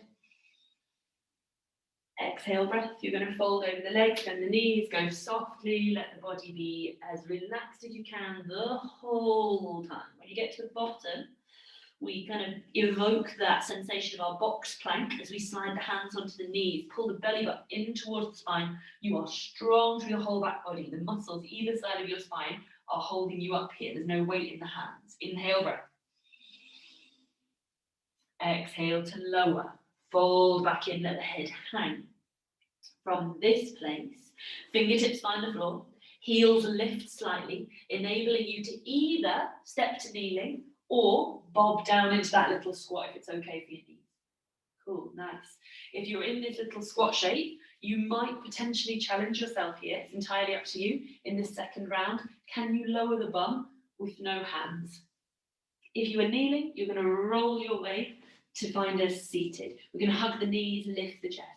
Speaker 1: Exhale breath, you're going to fold over the legs and the knees, go softly, let the body be as relaxed as you can the whole time. When you get to the bottom, we kind of evoke that sensation of our box plank as we slide the hands onto the knees, pull the belly up in towards the spine. You are strong through your whole back body. The muscles either side of your spine are holding you up here. There's no weight in the hands. Inhale breath.
Speaker 2: Exhale to lower. Fold back in, let the head hang. From this place, fingertips find the floor, heels lift slightly, enabling you to either step to kneeling or bob down into that little squat if it's okay for your knees. Cool, nice. If you're in this little squat shape, you might potentially challenge yourself here. It's entirely up to you. In this second round, can you lower the bum with no hands? If you are kneeling, you're going to roll your way to find us seated. We're going to hug the knees, lift the chest.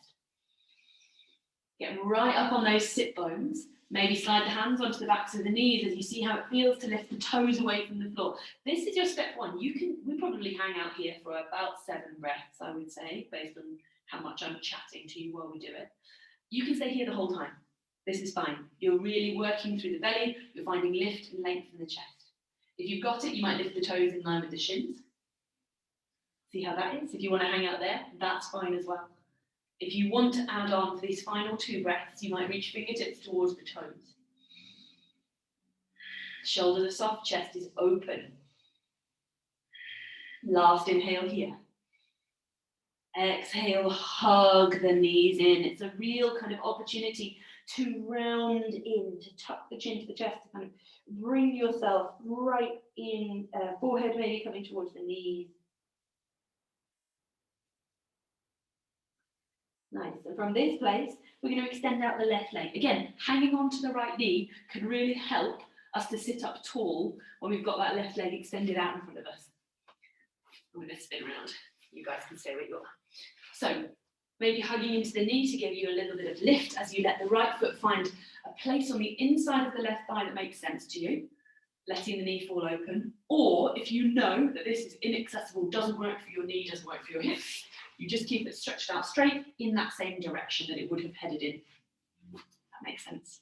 Speaker 2: Get right up on those sit bones. Maybe slide the hands onto the backs of the knees as you see how it feels to lift the toes away from the floor. This is your step one. We probably hang out here for about 7 breaths, I would say, based on how much I'm chatting to you while we do it. You can stay here the whole time. This is fine. You're really working through the belly. You're finding lift and length in the chest. If you've got it, you might lift the toes in line with the shins. See how that is? If you want to hang out there, that's fine as well. If you want to add on for these final 2 breaths, you might reach fingertips towards the toes. Shoulders are soft, chest is open. Last inhale here. Exhale, hug the knees in. It's a real kind of opportunity to round in, to tuck the chin to the chest, to kind of bring yourself right in, forehead maybe coming towards the knees. Nice. So from this place, we're going to extend out the left leg. Again, hanging on to the right knee can really help us to sit up tall when we've got that left leg extended out in front of us. I'm going to spin around. You guys can stay where you are. So maybe hugging into the knee to give you a little bit of lift as you let the right foot find a place on the inside of the left thigh that makes sense to you, letting the knee fall open. Or if you know that this is inaccessible, doesn't work for your knee, doesn't work for your hip, you just keep it stretched out straight in that same direction that it would have headed in. That makes sense.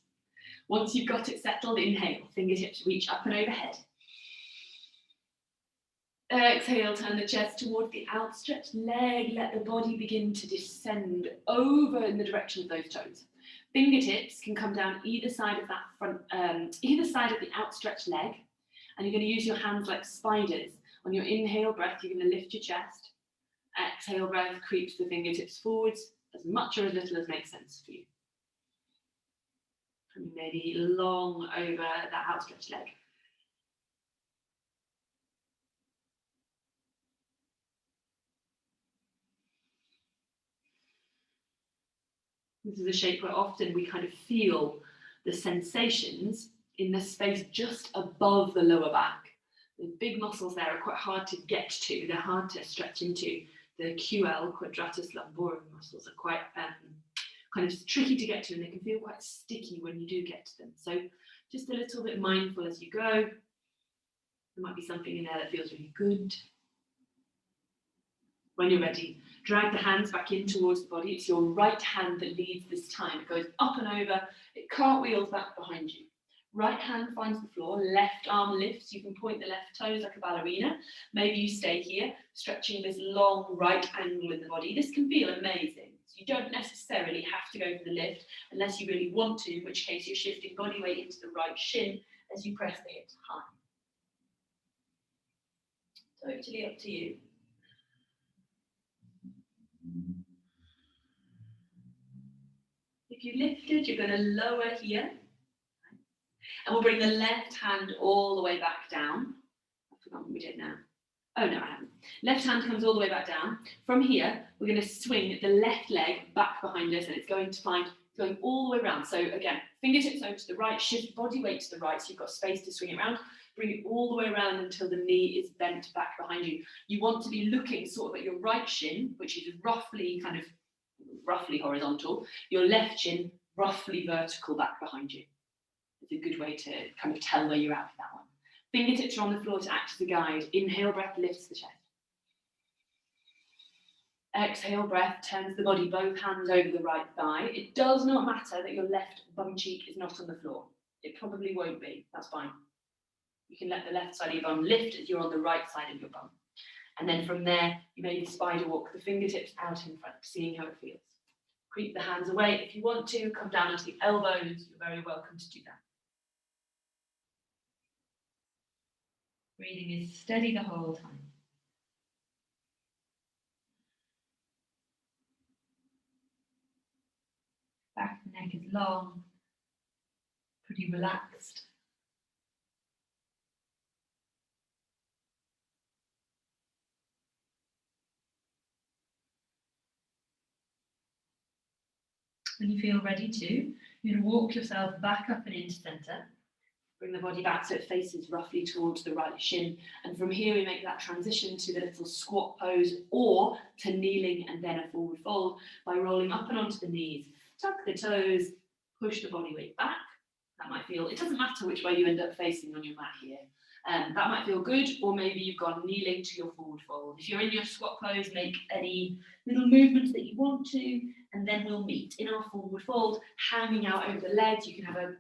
Speaker 2: Once you've got it settled, inhale, fingertips reach up and overhead. Exhale, turn the chest towards the outstretched leg. Let the body begin to descend over in the direction of those toes. Fingertips can come down either side of that either side of the outstretched leg, and you're going to use your hands like spiders. On your inhale breath, you're going to lift your chest. Exhale breath creeps the fingertips forwards as much or as little as makes sense for you. And maybe long over that outstretched leg. This is a shape where often we kind of feel the sensations in the space just above the lower back. The big muscles there are quite hard to get to. They're hard to stretch into. The QL, quadratus lumborum muscles, are quite kind of tricky to get to, and they can feel quite sticky when you do get to them. So just a little bit mindful as you go. There might be something in there that feels really good. When you're ready, drag the hands back in towards the body. It's your right hand that leads this time. It goes up and over. It cartwheels back behind you. Right hand finds the floor, left arm lifts. You can point the left toes like a ballerina. Maybe you stay here, stretching this long right angle in the body. This can feel amazing. So you don't necessarily have to go for the lift unless you really want to, in which case you're shifting body weight into the right shin as you press the hips high. Totally up to you. If you lifted, you're going to lower here. And we'll bring the left hand all the way back down. I forgot what we did now. Oh, no, I haven't. Left hand comes all the way back down. From here, we're going to swing the left leg back behind us, and it's going to find going all the way around. So again, fingertips over to the right, shift body weight to the right, so you've got space to swing it around. Bring it all the way around until the knee is bent back behind you. You want to be looking sort of at your right shin, which is roughly horizontal. Your left shin, roughly vertical back behind you. It's a good way to kind of tell where you're at with that one. Fingertips are on the floor to act as a guide. Inhale breath lifts the chest. Exhale breath turns the body, both hands over the right thigh. It does not matter that your left bum cheek is not on the floor. It probably won't be. That's fine. You can let the left side of your bum lift as you're on the right side of your bum. And then from there, you maybe spider walk the fingertips out in front, seeing how it feels. Creep the hands away. If you want to, come down onto the elbows. You're very welcome to do that. Breathing is steady the whole time. Back of the neck is long, pretty relaxed. When you feel ready to, you're going to walk yourself back up and into centre. Bring the body back so it faces roughly towards the right shin. And from here we make that transition to the little squat pose or to kneeling and then a forward fold by rolling up and onto the knees. Tuck the toes, push the body weight back. That might feel, it doesn't matter which way you end up facing on your mat here. That might feel good, or maybe you've gone kneeling to your forward fold. If you're in your squat pose, make any little movements that you want to, and then we'll meet in our forward fold, hanging out over the legs. You can have a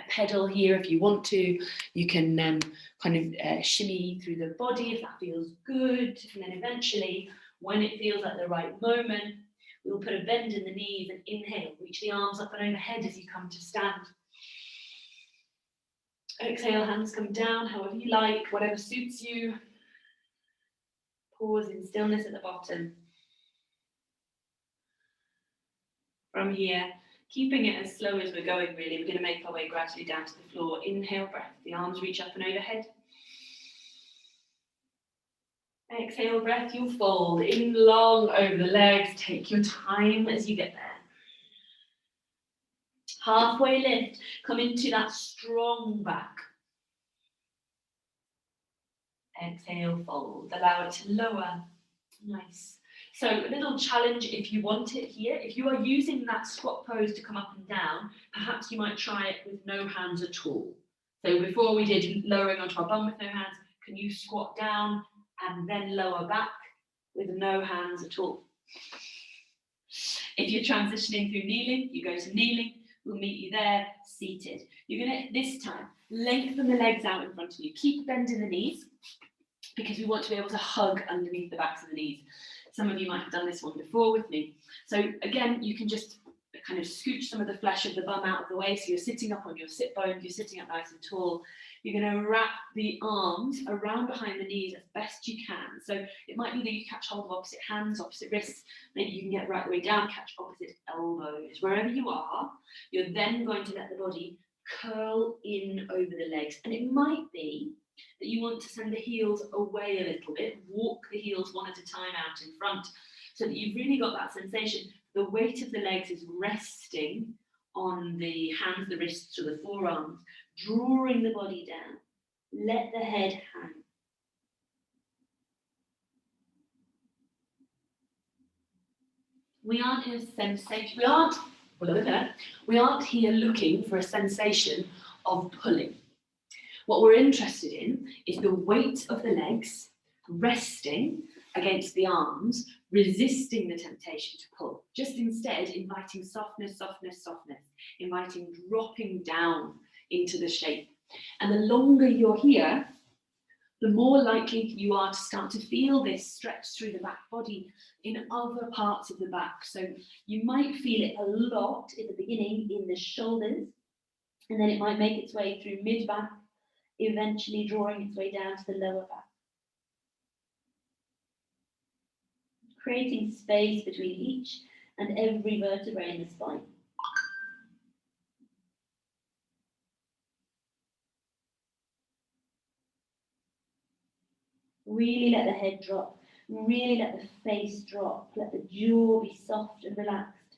Speaker 2: pedal here if you want to. You can kind of shimmy through the body if that feels good. And then eventually, when it feels like the right moment, we'll put a bend in the knees and inhale. Reach the arms up and overhead as you come to stand. Exhale, hands come down, however you like, whatever suits you. Pause in stillness at the bottom. From here, keeping it as slow as we're going, really, we're going to make our way gradually down to the floor. Inhale, breath, the arms reach up and overhead. Exhale, breath, you'll fold in long over the legs. Take your time as you get there. Halfway lift, come into that strong back. Exhale, fold, allow it to lower. Nice. So a little challenge if you want it here. If you are using that squat pose to come up and down, perhaps you might try it with no hands at all. So before we did lowering onto our bum with no hands, can you squat down and then lower back with no hands at all? If you're transitioning through kneeling, you go to kneeling. We'll meet you there, seated. You're going to, this time, lengthen the legs out in front of you. Keep bending the knees because we want to be able to hug underneath the backs of the knees. Some of you might have done this one before with me. So again, you can just kind of scooch some of the flesh of the bum out of the way. So you're sitting up on your sit bone, you're sitting up nice and tall. You're going to wrap the arms around behind the knees as best you can. So it might be that you catch hold of opposite hands, opposite wrists. Maybe you can get right the way down, catch opposite elbows. Wherever you are, you're then going to let the body curl in over the legs. And it might be that you want to send the heels away a little bit, walk the heels one at a time out in front, so that you've really got that sensation. The weight of the legs is resting on the hands, the wrists, or the forearms, drawing the body down. Let the head hang. We aren't in a sensation, we aren't here looking for a sensation of pulling. What we're interested in is the weight of the legs resting against the arms, resisting the temptation to pull. Just instead, inviting softness, softness, softness, inviting dropping down into the shape. And the longer you're here, the more likely you are to start to feel this stretch through the back body in other parts of the back. So you might feel it a lot at the beginning in the shoulders, and then it might make its way through mid-back, eventually drawing its way down to the lower back. Creating space between each and every vertebrae in the spine. Really let the head drop. Really let the face drop. Let the jaw be soft and relaxed.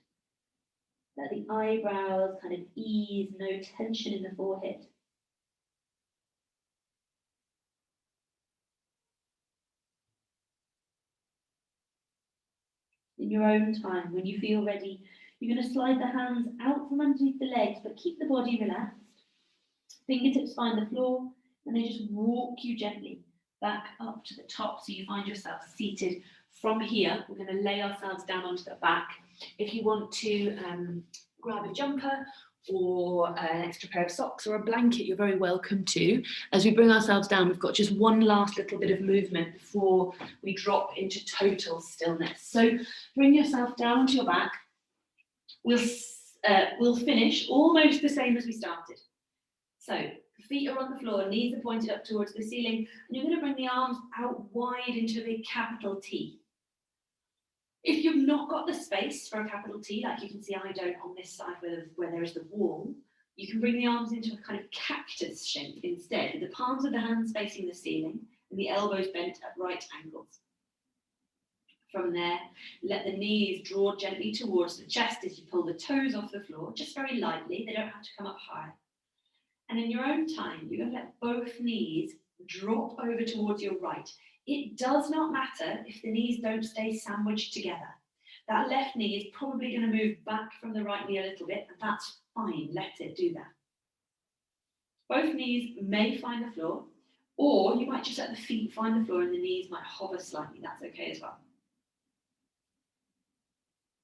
Speaker 2: Let the eyebrows kind of ease, no tension in the forehead. In your own time, when you feel ready, you're going to slide the hands out from underneath the legs, but keep the body relaxed. Fingertips find the floor, and they just walk you gently back up to the top so you find yourself seated. From here, we're going to lay ourselves down onto the back. If you want to grab a jumper or an extra pair of socks or a blanket, you're very welcome to. As we bring ourselves down, we've got just one last little bit of movement before we drop into total stillness. So bring yourself down onto your back. We'll finish almost the same as we started. So feet are on the floor, knees are pointed up towards the ceiling, and you're going to bring the arms out wide into a big capital T.
Speaker 3: If you've not got the space for a capital T, like you can see I don't on this side where there is the wall, you can bring the arms into a kind of cactus shape instead, with the palms of the hands facing the ceiling and the elbows bent at right angles. From there, let the knees draw gently towards the chest as you pull the toes off the floor, just very lightly. They don't have to come up high. And in your own time, you're going to let both knees drop over towards your right. It does not matter if the knees don't stay sandwiched together. That left knee is probably going to move back from the right knee a little bit, and that's fine. Let it do that. Both knees may find the floor, or you might just let the feet find the floor and the knees might hover slightly. That's okay as well.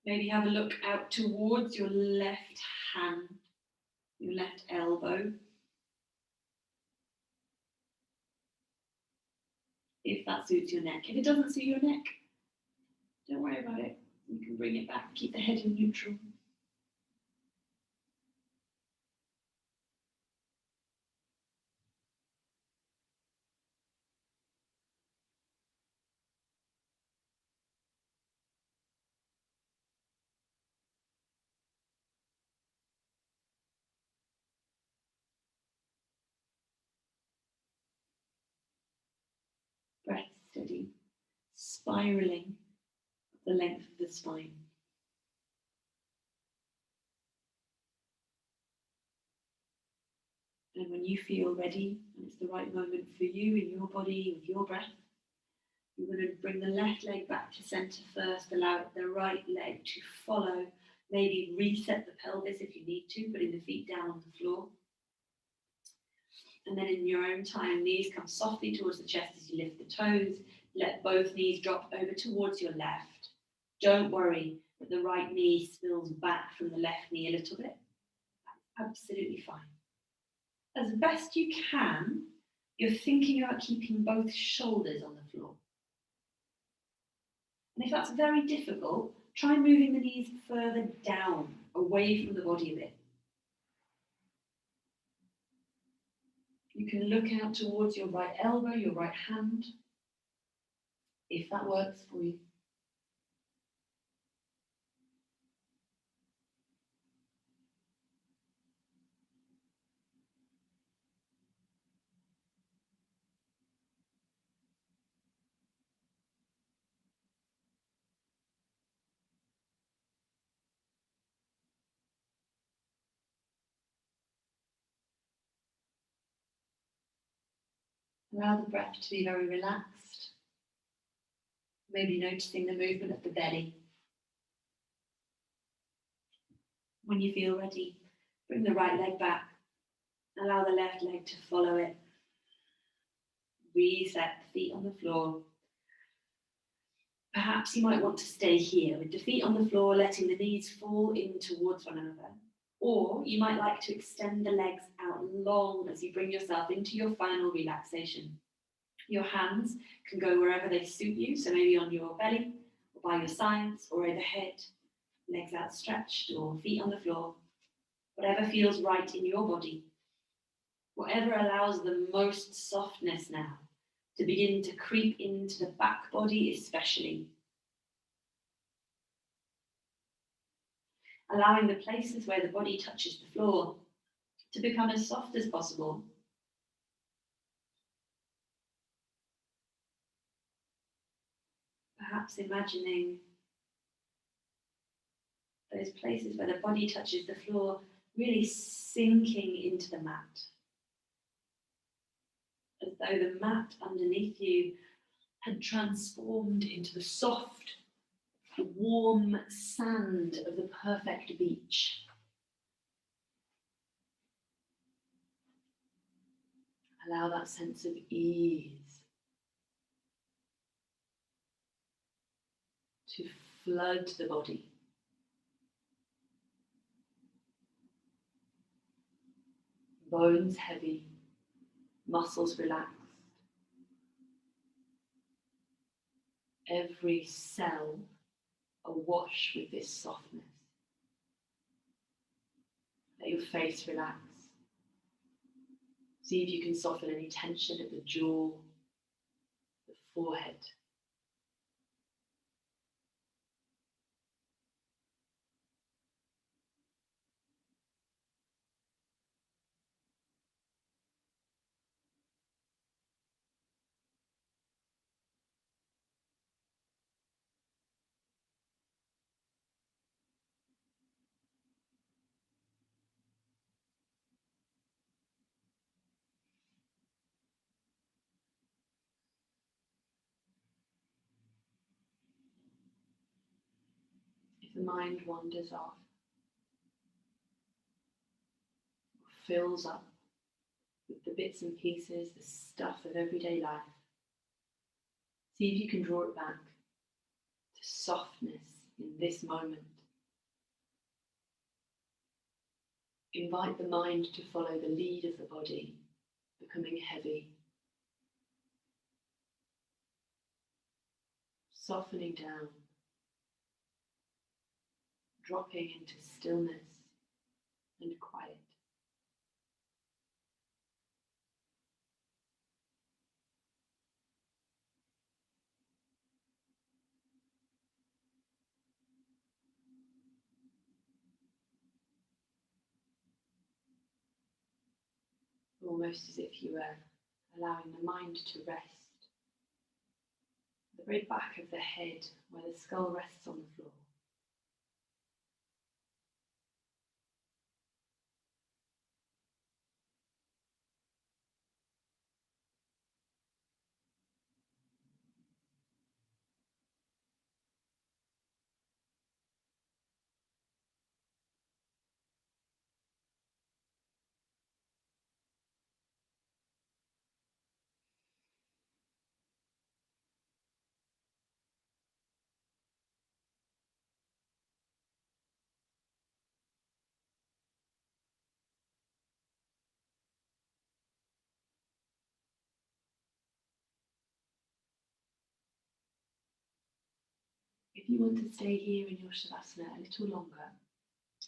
Speaker 3: Maybe have a look out towards your left hand, your left elbow. If that suits your neck. If it doesn't suit your neck, don't worry about it. You can bring it back, keep the head in neutral. Breath steady, spiraling the length of the spine. And when you feel ready, and it's the right moment for you in your body, with your breath, you're going to bring the left leg back to center first, allow the right leg to follow, maybe reset the pelvis if you need to, putting the feet down on the floor. And then in your own time, knees come softly towards the chest as you lift the toes. Let both knees drop over towards your left. Don't worry that the right knee spills back from the left knee a little bit. That's absolutely fine. As best you can, you're thinking about keeping both shoulders on the floor. And if that's very difficult, try moving the knees further down, away from the body a bit. You can look out towards your right elbow, your right hand, if that works for you. Allow the breath to be very relaxed. Maybe noticing the movement of the belly. When you feel ready, bring the right leg back. Allow the left leg to follow it. Reset the feet on the floor. Perhaps you might want to stay here with the feet on the floor, letting the knees fall in towards one another. Or you might like to extend the legs out long as you bring yourself into your final relaxation. Your hands can go wherever they suit you, so maybe on your belly, or by your sides, or overhead, legs outstretched, or feet on the floor. Whatever feels right in your body. Whatever allows the most softness now to begin to creep into the back body especially. Allowing the places where the body touches the floor to become as soft as possible. Perhaps imagining those places where the body touches the floor really sinking into the mat. As though the mat underneath you had transformed into the soft, warm sand of the perfect beach. Allow that sense of ease to flood the body. Bones heavy, muscles relaxed. Every cell awash with this softness. Let your face relax. See if you can soften any tension at the jaw, the forehead.
Speaker 1: the mind wanders off, fills up with the bits and pieces, the stuff of everyday life. See if you can draw it back to softness in this moment. Invite the mind to follow the lead of the body, becoming heavy, softening down, dropping into stillness and quiet. Almost as if you were allowing the mind to rest. The very back of the head, where the skull rests on the floor. If you want to stay here in your Shavasana a little longer,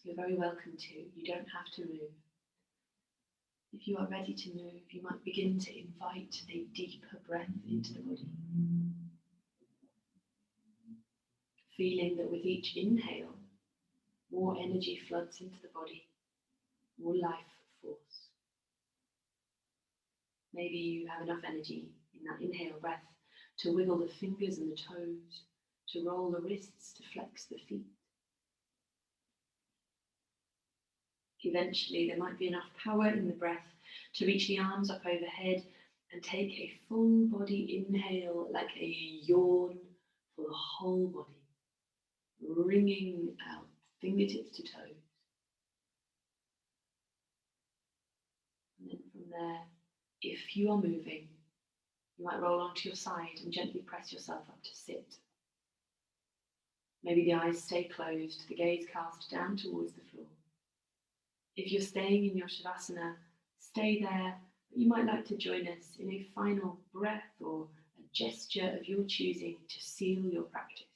Speaker 1: you're very welcome to. You don't have to move. If you are ready to move, you might begin to invite a deeper breath into the body. Feeling that with each inhale, more energy floods into the body, more life force. Maybe you have enough energy in that inhale breath to wiggle the fingers and the toes, to roll the wrists, to flex the feet. Eventually, there might be enough power in the breath to reach the arms up overhead and take a full body inhale, like a yawn for the whole body, wringing out fingertips to toes. And then from there, if you are moving, you might roll onto your side and gently press yourself up to sit. Maybe the eyes stay closed, the gaze cast down towards the floor. If you're staying in your Shavasana, stay there, but you might like to join us in a final breath or a gesture of your choosing to seal your practice.